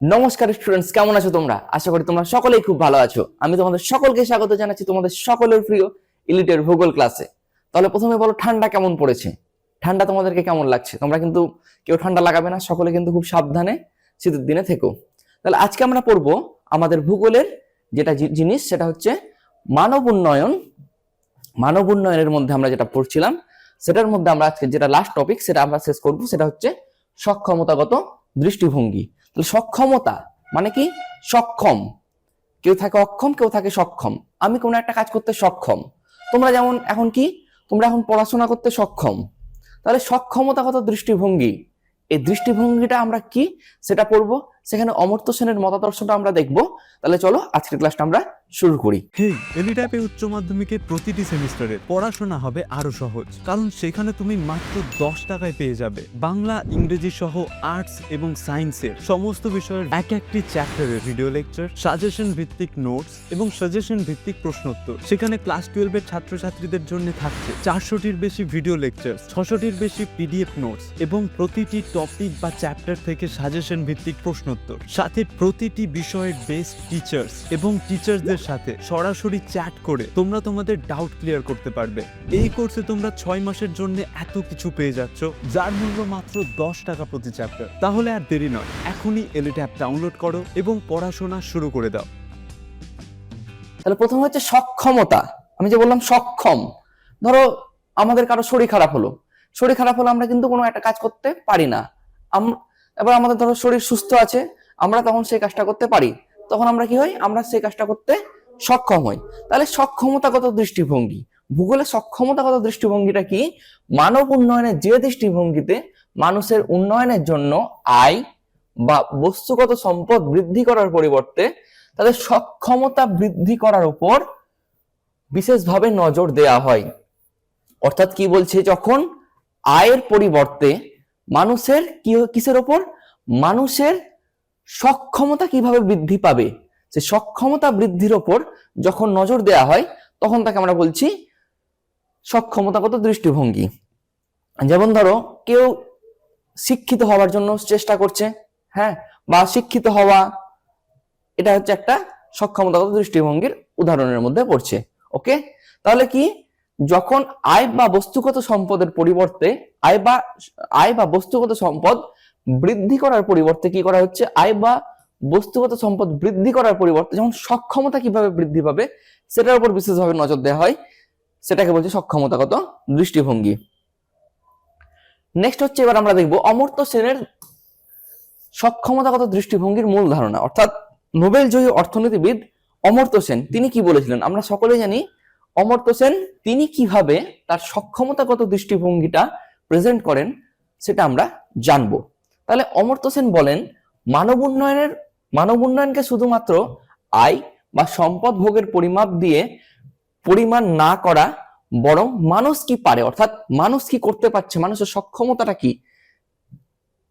নমস্কার স্টুডেন্টস, কেমন আছো তোমরা? আশা করি তোমরা সকলেই খুব ভালো আছো। আমি তোমাদের সকলকে স্বাগত জানাচ্ছি তোমাদের সকলের প্রিয় ইলিটের ভূগোল ক্লাসে। তাহলে প্রথমে বলো, ঠান্ডা কেমন পড়েছে? ঠান্ডা তোমাদেরকে কেমন লাগছে? তোমরা কিন্তু কেউ ঠান্ডা লাগাবে না, সকলে কিন্তু খুব সাবধানে শীতের দিনে থেকো। তাহলে আজকে আমরা পড়বো আমাদের ভূগোলের যেটা জিনিস, সেটা হচ্ছে মানব উন্নয়ন। মানব উন্নয়নের মধ্যে আমরা যেটা পড়ছিলাম, সেটার মধ্যে আমরা আজকে যেটা লাস্ট টপিক সেটা আমরা শেষ করবো, সেটা হচ্ছে সক্ষমতাগত দৃষ্টিভঙ্গি। তাহলে সক্ষমতা মানে কি? সক্ষম। কেউ থাকে অক্ষম, কেউ থাকে সক্ষম। আমি কোনো একটা কাজ করতে সক্ষম। তোমরা যেমন এখন কি, তোমরা এখন পড়াশোনা করতে সক্ষম। তাহলে সক্ষমতাগত দৃষ্টিভঙ্গি, এই দৃষ্টিভঙ্গিটা আমরা কি সেটা পড়বো, সেখানে অমর্ত্য সেনের মতাদর্শটা আমরা দেখবো। তাহলে চলো আজকের ক্লাসটা আমরা শুরু করি। হেই, এলিট্যাপে উচ্চ মাধ্যমিকের প্রতিটি সেমিস্টারে পড়াশোনা হবে আরো সহজ, কারণ সেখানে তুমি মাত্র 10 টাকায় পেয়ে যাবে বাংলা, ইংরেজি সহ আর্টস এবং সায়েন্সের সমস্ত বিষয়ের একটি চ্যাপ্টারের ভিডিও লেকচার, সাজেশন ভিত্তিক নোটস এবং সাজেশন ভিত্তিক প্রশ্নোত্তর। সেখানে ক্লাস 12 এর ছাত্রছাত্রীদের জন্য থাকছে 400টির বেশি ভিডিও লেকচার, 600টির বেশি পিডিএফ নোটস এবং প্রতিটি টপিক বা চ্যাপ্টার থেকে সাজেশন ভিত্তিক প্রশ্নোত্তর, সাথে প্রতিটি বিষয়ের বেস্ট টিচার্স এবং টিচারদের সাথে সরাসরি চ্যাট করে তোমরা তোমাদের ডাউট ক্লিয়ার করতে পারবে। এই কোর্সে তোমরা 6 মাসের জন্য এত কিছু পেয়ে যাচ্ছ, যার মূল্য মাত্র 10 টাকা প্রতি চ্যাপ্টার। তাহলে আর দেরি নয়, এখনই এলিট অ্যাপ ডাউনলোড করো এবং পড়াশোনা শুরু করে দাও। তাহলে প্রথম হচ্ছে সক্ষমতা। আমি যে বললাম সক্ষম, ধরো আমাদের কারো শরীর খারাপ হলো, আমরা কিন্তু কোনো একটা কাজ করতে পারি না। এবার আমাদের ধরো শরীর সুস্থ আছে, আমরা তখন সেই কাজটা করতে পারি, তখন আমরা কি হই? আমরা সেই কাজটা করতে সক্ষম হই। তাহলে সক্ষমতাগত দৃষ্টিভঙ্গি, ভূগোলে সক্ষমতাগত দৃষ্টিভঙ্গিটা কি? মানব উন্নয়নের যে দৃষ্টিভঙ্গিতে মানুষের উন্নয়নের জন্য আয় বা বস্তুগত সম্পদ বৃদ্ধি করার পরিবর্তে তাদের সক্ষমতা বৃদ্ধি করার উপর বিশেষভাবে নজর দেয়া হয়। অর্থাৎ কি বলছে, যখন আয়ের পরিবর্তে মানুষের কিসের ওপর? মানুষের সক্ষমতা কিভাবে বৃদ্ধি পাবে, সে সক্ষমতা বৃদ্ধির ওপর যখন নজর দেয়া হয়, তখন তাকে আমরা বলছি সক্ষমতাগত দৃষ্টিভঙ্গি। যেমন ধরো কেউ শিক্ষিত হওয়ার জন্য চেষ্টা করছে, হ্যাঁ, বা শিক্ষিত হওয়া, এটা হচ্ছে একটা সক্ষমতাগত দৃষ্টিভঙ্গির উদাহরণের মধ্যে পড়ছে। ওকে, তাহলে কি, যখন আয় বা বস্তুগত সম্পদের পরিবর্তে আয় বা বস্তুগত সম্পদ বৃদ্ধি করার পরিবর্তে কি করা হচ্ছে? আয় বা বস্তুগত সম্পদ বৃদ্ধি করার পরিবর্তে যখন সক্ষমতা কিভাবে বৃদ্ধি পাবে সেটার উপর বিশেষভাবে নজর দেওয়া হয়, সেটাকে বলছে সক্ষমতাগত দৃষ্টিভঙ্গি। নেক্সট হচ্ছে, এবার আমরা দেখব অমর্ত্য সেনের সক্ষমতাগত দৃষ্টিভঙ্গির মূল ধারণা। অর্থাৎ নোবেল জয়ী অর্থনীতিবিদ অমর্ত্য সেন তিনি কি বলেছিলেন আমরা সকলেই জানি। অমর্ত্য সেন তিনি কিভাবে তার সক্ষমতাগত দৃষ্টিভঙ্গিটা প্রেজেন্ট করেন সেটা আমরা জানবো। তাহলে অমর্ত্য সেন বলেন, মানব উন্নয়নকে শুধুমাত্র আয় বা সম্পদ ভোগের পরিমাণ না করা, বরং মানুষ কি পারে, অর্থাৎ মানুষ কি করতে পারছে, মানুষের সক্ষমতাটা কি,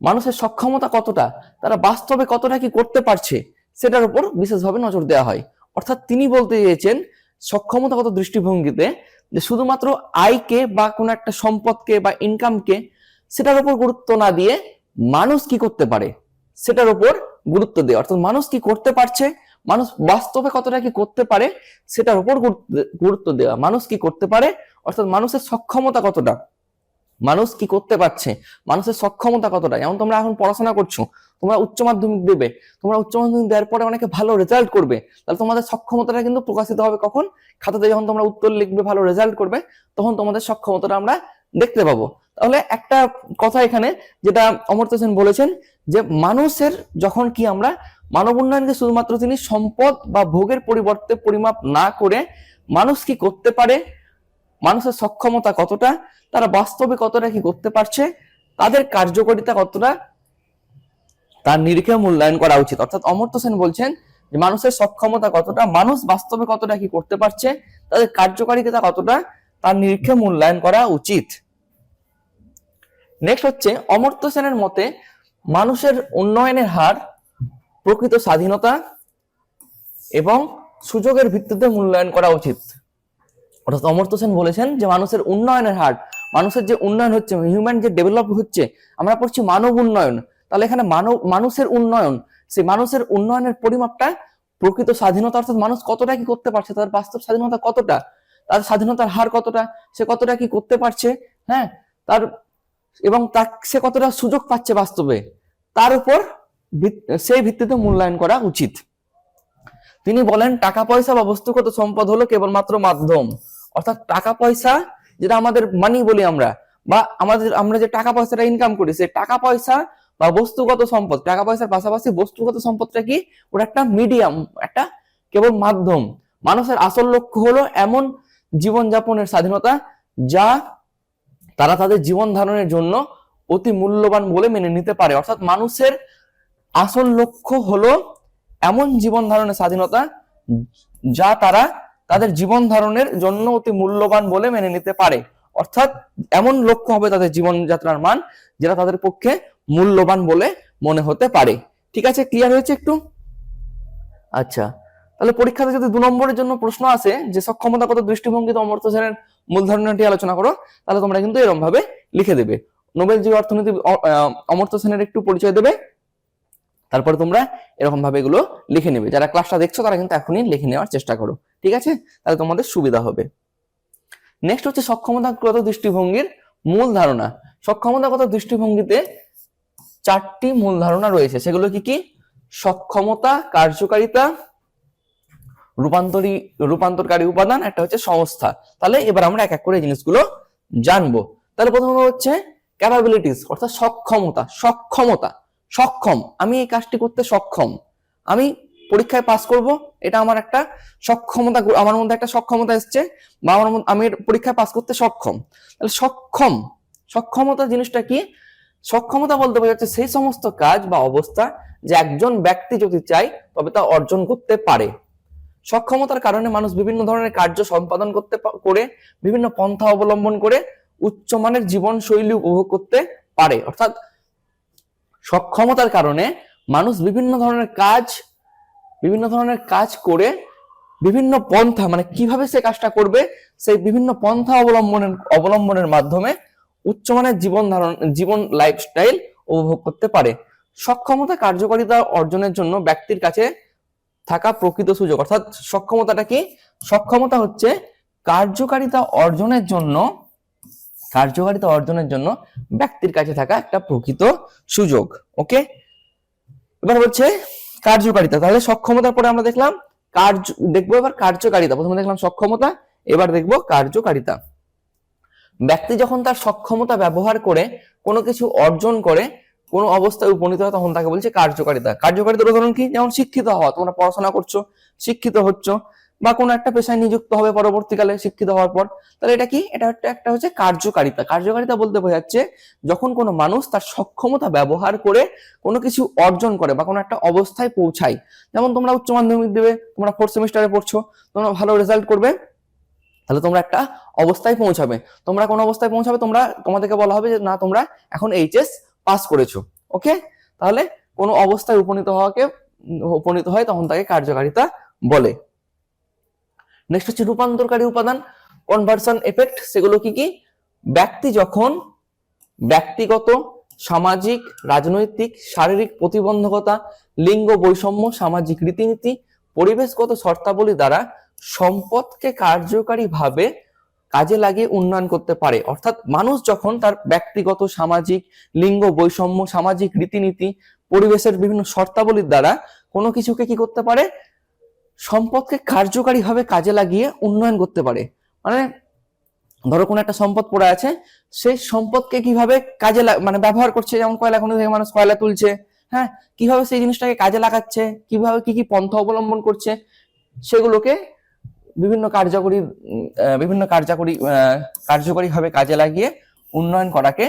মানুষের সক্ষমতা কতটা, তারা বাস্তবে কতটা কি করতে পারছে, সেটার উপর বিশেষভাবে নজর দেওয়া হয়। অর্থাৎ তিনি বলতে চেয়েছেন সক্ষমতাগত দৃষ্টিভঙ্গিতে যে শুধুমাত্র আয়কে বা কোনো একটা সম্পদকে বা ইনকামকে সেটার উপর গুরুত্ব না দিয়ে মানুষ কি করতে পারে সেটার উপর গুরুত্ব দেওয়া। অর্থাৎ মানুষ কি করতে পারছে, মানুষ বাস্তবে কতটা কি করতে পারে সেটার উপর গুরুত্ব দেওয়া। মানুষ কি করতে পারে অর্থাৎ মানুষের সক্ষমতা কতটা, মানুষ কি করতে পারছে, মানুষের সক্ষমতা কতটা। যেমন তোমরা এখন পড়াশোনা করছো, তোমরা উচ্চ মাধ্যমিক দেবে, তোমরা উচ্চ মাধ্যমিক দেওয়ার পরে অনেকে ভালো রেজাল্ট করবে, তাহলে তোমাদের সক্ষমতাটা কিন্তু প্রকাশিত হবে কখন? খাতাতে যখন তোমরা উত্তর লিখবে, ভালো রেজাল্ট করবে, তখন তোমাদের সক্ষমতাটা আমরা দেখতে পাবো। তাহলে একটা কথা এখানে যেটা অমর্ত্য সেন বলেছেন, যে মানুষের যখন কি আমরা মানব উন্নয়নকে শুধুমাত্র তিনি সম্পদ বা ভোগের পরিবর্তে পরিমাপ না করে মানুষ কি করতে পারে, মানুষের সক্ষমতা কতটা, তারা বাস্তবে কতটা কি করতে পারছে, তাদের কার্যকারিতা কতটা, তার নিরিখে মূল্যায়ন করা উচিত। অর্থাৎ অমর্ত্য সেন বলছেন যে মানুষের সক্ষমতা কতটা, মানুষ বাস্তবে কতটা কি করতে পারছে, তাদের কার্যকারিতা কতটা, তার নিরিখে মূল্যায়ন করা উচিত। নেক্সট হচ্ছে, অমর্ত্য সেনের মতে মানুষের উন্নয়নের হার প্রকৃত স্বাধীনতা এবং সুযোগের ভিত্তিতে মূল্যায়ন করা উচিত। অর্থাৎ অমর্ত্য সেন বলেছেন যে মানুষের উন্নয়নের হার, মানুষের যে উন্নয়ন হচ্ছে, হিউম্যান যে ডেভেলপ হচ্ছে, আমরা পড়ছি মানব উন্নয়ন, তাহলে এখানে মানুষের উন্নয়ন সেই মানুষের উন্নয়নের পরিমাপটা প্রকৃত স্বাধীনতা, অর্থাৎ মানুষ কতটা কি করতে পারছে, তার বাস্তব স্বাধীনতা কতটা, তার স্বাধীনতার হার কতটা, সে কতটা কি করতে পারছে, হ্যাঁ, তার এবং সে কতটা সুযোগ পাচ্ছে বাস্তবে, তার উপর সেই ভিত্তিতে মূল্যায়ন করা উচিত। তিনি বলেন টাকা পয়সা বা বস্তুগত সম্পদ হলো কেবলমাত্র মাধ্যম, অর্থাৎ টাকা পয়সা যেটা আমাদের মানি বলি আমরা, বা আমরা যে টাকা পয়সাটা ইনকাম করি, সেই টাকা পয়সা বা বস্তুগত সম্পদ, টাকা পয়সার পাশাপাশি বস্তুগত সম্পদটা কি, ওটা একটা মিডিয়াম, একটা কেবল মাধ্যম। মানুষের আসল লক্ষ্য হলো এমন জীবনযাপনের স্বাধীনতা যা তারা তাদের জীবন ধারণের জন্য অতি মূল্যবান বলে মেনে নিতে পারে। অর্থাৎ মানুষের আসল লক্ষ্য হলো এমন জীবন ধারণের স্বাধীনতা যা তারা তাদের জীবন ধারণের জন্য অতি মূল্যবান বলে মেনে নিতে পারে। অর্থাৎ এমন লক্ষ্য হবে তাদের জীবনযাত্রার মান যেটা তাদের পক্ষে মূল্যবান বলে মনে হতে পারে। ঠিক আছে, ক্লিয়ার হয়েছে একটু? আচ্ছা, তাহলে পরীক্ষাতে যদি 2 নম্বরের জন্য প্রশ্ন আসে যে সক্ষমতাগত দৃষ্টিভঙ্গিতে অমর্ত্য সেনের মূল ধারণাটি আলোচনা করো, তাহলে তোমরা কিন্তু এরকম ভাবে লিখে দেবে। নোবেলজয়ী অর্থনীতি অমর্ত্য সেনের একটু পরিচয় দেবে, তারপরে তোমরা এরকম ভাবে এগুলো লিখে নেবে। যারা ক্লাসটা দেখছো তারা কিন্তু এখনই লিখে নেওয়ার চেষ্টা করো, ঠিক আছে? তাহলে তোমাদের সুবিধা হবে। নেক্সট হচ্ছে সক্ষমতাগত দৃষ্টিভঙ্গির মূল ধারণা। সক্ষমতাগত দৃষ্টিভঙ্গিতে 4টি মূল ধারণা রয়েছে, সেগুলো কি কি? সক্ষমতা, কার্যকারিতা, রূপান্তরকারী উপাদান, একটা হচ্ছে সংস্থা। তাহলে এবার আমরা এক এক করে এই জিনিসগুলো জানবো। তাহলে প্রথমে হচ্ছে ক্যাপাবিলিটিস, অর্থাৎ সক্ষমতা। সক্ষম, আমি এই কাজটি করতে সক্ষম, আমি পরীক্ষায় পাস করব, এটা আমার একটা সক্ষমতা, আমার মধ্যে একটা সক্ষমতা এসছে, বা আমি পরীক্ষায় পাস করতে সক্ষম। তাহলে সক্ষমতা জিনিসটা কি? সক্ষমতা বলতে বোঝাচ্ছে সেই সমস্ত কাজ বা অবস্থা যে একজন ব্যক্তি যদি চায় তবে তা অর্জন করতে পারে। সক্ষমতার কারণে মানুষ বিভিন্ন ধরনের কার্য সম্পাদন করে বিভিন্ন পন্থা অবলম্বন করে উচ্চমানের জীবন শৈলী উপভোগ করতে পারে। অর্থাৎ সক্ষমতার কারণে মানুষ বিভিন্ন ধরনের কাজ করে বিভিন্ন পন্থা, মানে কিভাবে সে কাজটা করবে সেই বিভিন্ন পন্থা অবলম্বনের মাধ্যমে উচ্চমানের জীবন লাইফস্টাইল উপভোগ করতে পারে। সক্ষমতা কার্যকারিতা অর্জনের জন্য ব্যক্তির কাছে থাকা প্রকৃত সুযোগ। অর্থাৎ সক্ষমতাটা কি? সক্ষমতা হচ্ছে কার্যকারিতা অর্জনের জন্য ব্যক্তির কাছে থাকা একটা প্রকৃত সুযোগ। ওকে, এবার হচ্ছে কার্যকারিতা। তাহলে সক্ষমতার পরে আমরা দেখলাম দেখবো এবার কার্যকারিতা। প্রথমে দেখলাম সক্ষমতা, এবার দেখবো কার্যকারিতা। ব্যক্তি যখন তার সক্ষমতা ব্যবহার করে কোনো কিছু অর্জন করে, কোনো অবস্থায় উপনীত হয়, তখন তাকে বলছে কার্যকারিতা। কার্যকারিতার উদাহরণ কি? যেমন শিক্ষিত হওয়া, তোমরা পড়াশোনা করছো, শিক্ষিত হচ্ছ, বা কোনো একটা পেশায় নিযুক্ত হবে পরবর্তীকালে শিক্ষিত হওয়ার পর, তাহলে এটা কি? এটা একটা হচ্ছে কার্যকারিতা। কার্যকারিতা বলতে বোঝাচ্ছে যখন কোনো মানুষ তার সক্ষমতা ব্যবহার করে কোনো কিছু অর্জন করে বা কোনো একটা অবস্থায় পৌঁছায়। যেমন তোমরা উচ্চ মাধ্যমিক দেবে, তোমরা 4th সেমিস্টারে পড়ছো, তোমরা ভালো রেজাল্ট করবে, তাহলে তোমরা একটা অবস্থায় পৌঁছাবে। তোমরা কোন অবস্থায় পৌঁছাবে? তোমাদেরকে বলা হবে যে না, তোমরা এখন এইচএস পাস করেছো। ওকে, তাহলে কোন অবস্থায় উপনীত হয় তখন তাকে কার্যকারিতা বলে। নেক্সট হচ্ছে রূপান্তরকারী উপাদান, কনভার্সন এফেক্ট। সেগুলো কি কি? ব্যক্তি যখন ব্যক্তিগত, সামাজিক, রাজনৈতিক, শারীরিক প্রতিবন্ধকতা, লিঙ্গ বৈষম্য, সামাজিক রীতিনীতি, পরিবেশগত শর্তাবলী দ্বারা সম্পদকে কার্যকারীভাবে কাজে লাগিয়ে উন্নয়ন করতে পারে। অর্থাৎ মানুষ যখন তার ব্যক্তিগত, সামাজিক, লিঙ্গ বৈষম্য, সামাজিক রীতিনীতি, পরিবেশের বিভিন্ন শর্তাবলীর দ্বারা কোনো কিছুকে কি করতে পারে? সম্পদকে কার্যকারীভাবে কাজে লাগিয়ে উন্নয়ন করতে পারে। মানে ধরো কোনো একটা সম্পদ পড়ে আছে, সেই সম্পদকে কিভাবে কাজে ব্যবহার করছে, যেমন কয়লা খনি থেকে মানুষ কয়লা তুলছে, হ্যাঁ, কিভাবে সেই জিনিসটাকে কাজে লাগাচ্ছে, কিভাবে কি কি পন্থা অবলম্বন করছে, সেগুলোকে বিভিন্ন কার্যকরীভাবে কাজে লাগিয়ে উন্নয়ন করাকে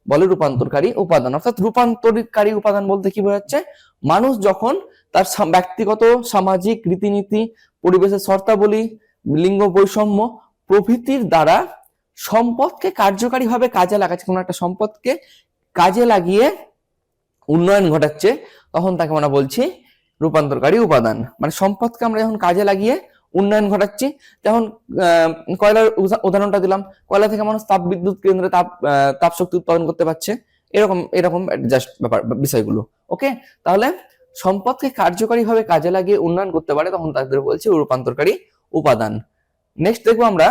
বলে রূপান্তরকারী উপাদান। অর্থাৎ রূপান্তরকারী উপাদান বলতে কি বোঝাচ্ছে? মানুষ যখন তার ব্যক্তিগত, সামাজিক রীতিনীতি, পরিবেশের শর্তাবলী, লিঙ্গ বৈষম্য প্রভৃতির দ্বারা সম্পদকে কার্যকারীভাবে কাজে লাগাচ্ছে, কোনো একটা সম্পদকে কাজে লাগিয়ে উন্নয়ন ঘটাচ্ছে, তখন তাকে আমরা বলছি রূপান্তরকারী উপাদান। মানে সম্পদকে আমরা যখন কাজে লাগিয়ে উন্নয়ন ঘটাচ্ছি, যেমন কয়লার উদাহরণটা দিলাম, কয়লা থেকে মানুষ তাপ বিদ্যুৎ কেন্দ্রে তাপ শক্তি উৎপাদন করতে পারছে, এরকম জাস্ট বিষয়গুলো। ওকে, তাহলে সম্পদকে কার্যকরীভাবে কাজে লাগিয়ে উন্নয়ন করতে পারে তখন তাদের বলছে রূপান্তরকারী উপাদান। নেক্সট দেখবো আমরা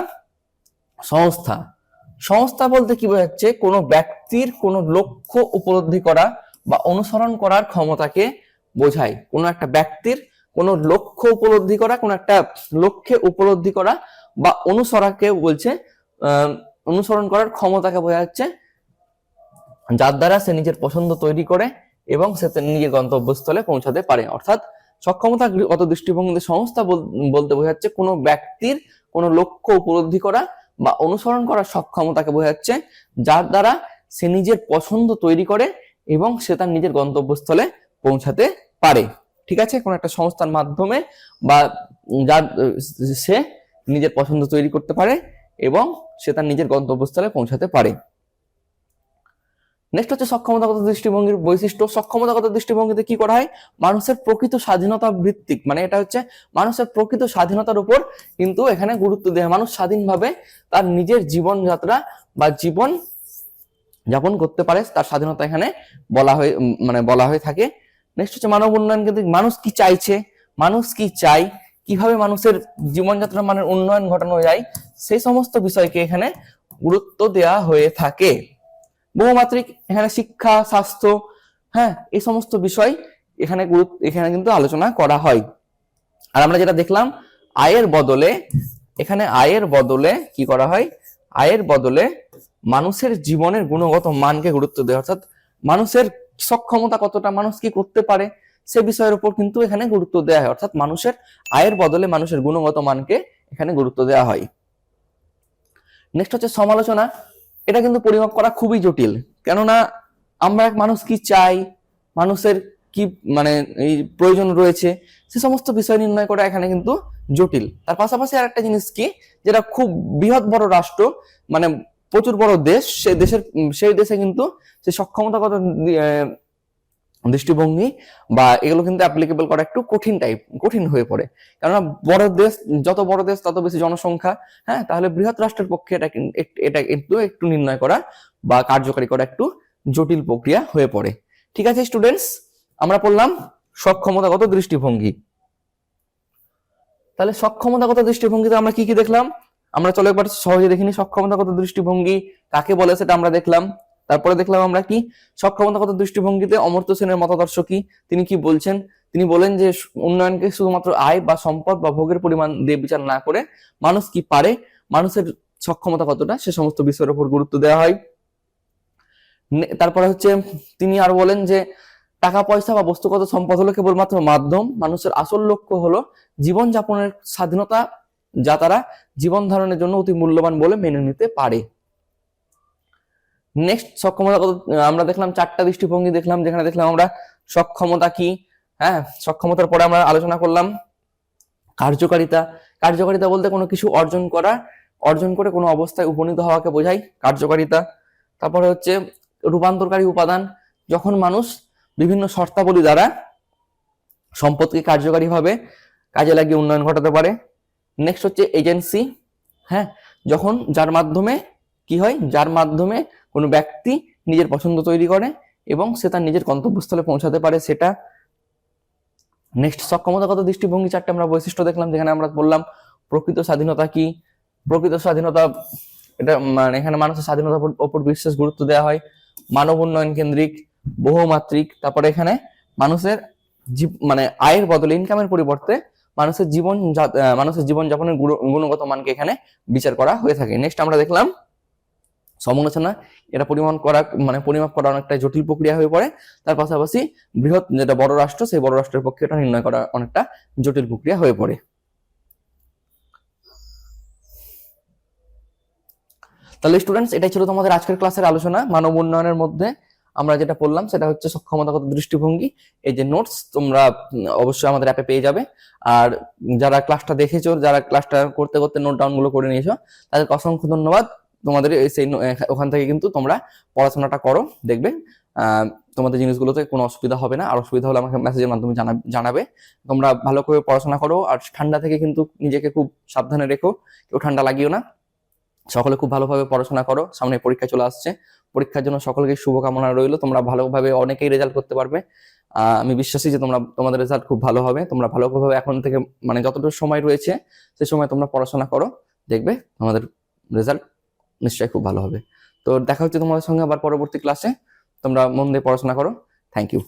সংস্থা। সংস্থা বলতে কি বোঝাচ্ছে? কোনো ব্যক্তির কোনো লক্ষ্য উপলব্ধি করা বা অনুসরণ করার ক্ষমতাকে বোঝায়। কোনো একটা ব্যক্তির কোনো লক্ষ্য উপলব্ধি করা, কোনো একটা লক্ষ্যে উপলব্ধি করা বা অনুসরণকে বলছে অনুসরণ করার ক্ষমতাকে বোঝা যাচ্ছে, যার দ্বারা সে নিজের পছন্দ তৈরি করে এবং সে নিজের গন্তব্যস্থলে পৌঁছাতে পারে। অর্থাৎ সক্ষমতাগত দৃষ্টিভঙ্গিতে সংস্থা বলতে বোঝাচ্ছে কোনো ব্যক্তির কোনো লক্ষ্য উপলব্ধি করা বা অনুসরণ করার সক্ষমতাকে বোঝাচ্ছে, যার দ্বারা সে নিজের পছন্দ তৈরি করে এবং সে তার নিজের গন্তব্যস্থলে পৌঁছাতে পারে। ঠিক আছে, কোন একটা সংস্থার মাধ্যমে বা যার সে নিজের পছন্দ তৈরি করতে পারে এবং সে তার নিজের গন্তব্যস্থলে পৌঁছাতে পারে। নেক্সট হচ্ছে সক্ষমতাগত দৃষ্টিভঙ্গির বৈশিষ্ট্য। সক্ষমতাগত দৃষ্টিভঙ্গিতে কি করা হয়? মানুষের প্রকৃত স্বাধীনতা ভিত্তিক, মানে এটা হচ্ছে মানুষের প্রকৃত স্বাধীনতার উপর কিন্তু এখানে গুরুত্ব দেয়। মানুষ স্বাধীনভাবে তার নিজের জীবনযাত্রা বা জীবন যাপন করতে পারে, তার স্বাধীনতা এখানে বলা হয়ে থাকে। নেক্সট হচ্ছে মানব উন্নয়ন কেন্দ্রিক। মানুষ কি চাইছে, মানুষ কি চাই, কিভাবে মানুষের জীবনযাত্রার মানের উন্নয়ন ঘটানো যায়, সেই সমস্ত বিষয়কে এখানে গুরুত্ব দেওয়া হয়ে থাকে। বহুমাত্রিক, এখানে শিক্ষা, স্বাস্থ্য, হ্যাঁ, এই সমস্ত বিষয় এখানে কিন্তু আলোচনা করা হয়। আর আমরা যেটা দেখলাম, আয়ের বদলে কি করা হয়? আয়ের বদলে মানুষের জীবনের গুণগত মানকে গুরুত্ব দেওয়া, অর্থাৎ মানুষের সক্ষমতা কতটা, মানুষ কি করতে পারে, সে বিষয়ের উপর কিন্তু এখানে গুরুত্ব দেওয়া হয়। অর্থাৎ মানুষের আয়ের বদলে মানুষের গুণগত মানকে এখানে গুরুত্ব দেওয়া হয়। নেক্সট হচ্ছে সমালোচনা। এটা কিন্তু পরিমাপ করা খুবই জটিল, কেননা আমরা মানুষ কি চাই, মানুষের কি এই প্রয়োজন রয়েছে, সে সমস্ত বিষয় নির্ণয় করা এখানে কিন্তু জটিল। তার পাশাপাশি আর একটা জিনিস কি, যেটা খুব বৃহৎ বড় রাষ্ট্র, প্রচুর বড় দেশ, সেই দেশে কিন্তু সে সক্ষমতাগত দৃষ্টিভঙ্গি বা এগুলো কিন্তু অ্যাপ্লিকেবল করা একটু কঠিন হয়ে পড়ে। কেননা যত বড় দেশ তত বেশি জনসংখ্যা, হ্যাঁ, তাহলে বৃহৎ রাষ্ট্রের পক্ষে এটা একটু নির্ণয় করা বা কার্যকারী করা একটু জটিল প্রক্রিয়া হয়ে পড়ে। ঠিক আছে স্টুডেন্টস, আমরা পড়লাম সক্ষমতাগত দৃষ্টিভঙ্গি। তাহলে সক্ষমতাগত দৃষ্টিভঙ্গিতে আমরা কি কি দেখলাম? আমরা চলো একবার সহজে দেখিনি সক্ষমতাগত দৃষ্টিভঙ্গি কাকে বলে, সেটা আমরা দেখলাম। তারপরে দেখলাম আমরা কি সক্ষমতাগত দৃষ্টিভঙ্গিতে অমর্ত্য সেনের মতাদর্শ কি, তিনি কি বলছেন? তিনি বলেন যে উন্নয়নকে শুধুমাত্র আয় বা সম্পদ বা ভোগের পরিমাণ দিয়ে বিচার না করে মানুষ কি পারে, মানুষের সক্ষমতা কতটা, সে সমস্ত বিষয়ের উপর গুরুত্ব দেওয়া হয়। তারপরে হচ্ছে তিনি আর বলেন যে টাকা পয়সা বা বস্তুগত সম্পদ হলো কেবলমাত্র মাধ্যম, মানুষের আসল লক্ষ্য হলো জীবনযাপনের স্বাধীনতা, যা তারা জীবন ধারণের জন্য অতি মূল্যবান বলে মেনে নিতে পারে। নেক্সট সক্ষমতাগত আমরা দেখলাম 4টা দৃষ্টিভঙ্গি দেখলাম, যেখানে দেখলাম আমরা সক্ষমতা কি, হ্যাঁ, সক্ষমতার পরে আমরা আলোচনা করলাম কার্যকারিতা। কার্যকারিতা বলতে কোনো কিছু অর্জন করে কোনো অবস্থায় উপনীত হওয়াকে বোঝায় কার্যকারিতা। তারপরে হচ্ছে রূপান্তরকারী উপাদান, যখন মানুষ বিভিন্ন শর্তাবলী দ্বারা সম্পদকে কার্যকারীভাবে কাজে লাগিয়ে উন্নয়ন ঘটাতে পারে। নেক্সট হচ্ছে এজেন্সি, হ্যাঁ, যার মাধ্যমে কোনো ব্যক্তি নিজের পছন্দ তৈরি করে এবং সে তার নিজের গন্তব্যস্থলে পৌঁছাতে পারে, সেটা। নেক্সট সক্ষমতাগত দৃষ্টিভঙ্গি 4টে আমরা বৈশিষ্ট্য দেখলাম, যেখানে আমরা বললাম প্রকৃত স্বাধীনতা কি। প্রকৃত স্বাধীনতা, এটা এখানে মানুষের স্বাধীনতার উপর বিশেষ গুরুত্ব দেওয়া হয়। মানব উন্নয়ন কেন্দ্রিক, বহুমাত্রিক। তারপরে এখানে মানুষের আয়ের বদলে, ইনকামের পরিবর্তে মানুষের জীবনযাপনের গুণগত মানকে এখানে বিচার করা হয়ে থাকে। নেক্সট আমরা দেখলাম সমালোচনা। এটা পরিমাপ করা অনেকটা জটিল প্রক্রিয়া হয়ে পড়ে। তার পাশাপাশি বৃহৎ যেটা বড় রাষ্ট্র, সেই বড় রাষ্ট্রের পক্ষে এটা নির্ণয় করা অনেকটা জটিল প্রক্রিয়া হয়ে পড়ে। তাহলে স্টুডেন্টস, এটাই ছিল তোমাদের আজকের ক্লাসের আলোচনা। মানব উন্নয়নের মধ্যে আমরা যেটা পড়লাম সেটা হচ্ছে সক্ষমতাগত দৃষ্টিভঙ্গি। এই যে নোটস তোমরা অবশ্যই আমাদের অ্যাপে পেয়ে যাবে। আর যারা ক্লাসটা দেখেছো, যারা ক্লাসটা করতে করতে নোট ডাউন গুলো করে নিয়েছো, তাদেরকে অসংখ্য ধন্যবাদ। তোমাদের ওখান থেকে কিন্তু তোমরা পড়াশোনাটা করো, দেখবে তোমাদের জিনিসগুলোতে কোনো অসুবিধা হবে না। আর অসুবিধা হলে আমাকে মেসেজের মাধ্যমে জানাবে। তোমরা ভালো করে পড়াশোনা করো, আর ঠান্ডা থেকে কিন্তু নিজেকে খুব সাবধানে রেখো, কেউ ঠান্ডা লাগিও না। সকলে খুব ভালোভাবে পড়াশোনা করো, সামনে পরীক্ষা চলে আসছে, পরীক্ষার জন্য সকলকে শুভকামনা রইলো, তোমরা ভালোভাবে অনেকেই রেজাল্ট করতে পারবে। আমি বিশ্বাসী যে তোমাদের রেজাল্ট খুব ভালো হবে। তোমরা ভালোভাবে এখন থেকে মানে যতটুকু সময় রয়েছে সে সময় তোমরা পড়াশোনা করো, দেখবে তোমাদের রেজাল্ট নিশ্চয়ই খুব ভালো হবে। তো দেখা হচ্ছে তোমাদের সঙ্গে আবার পরবর্তী ক্লাসে। তোমরা মন দিয়ে পড়াশোনা করো। Thank you.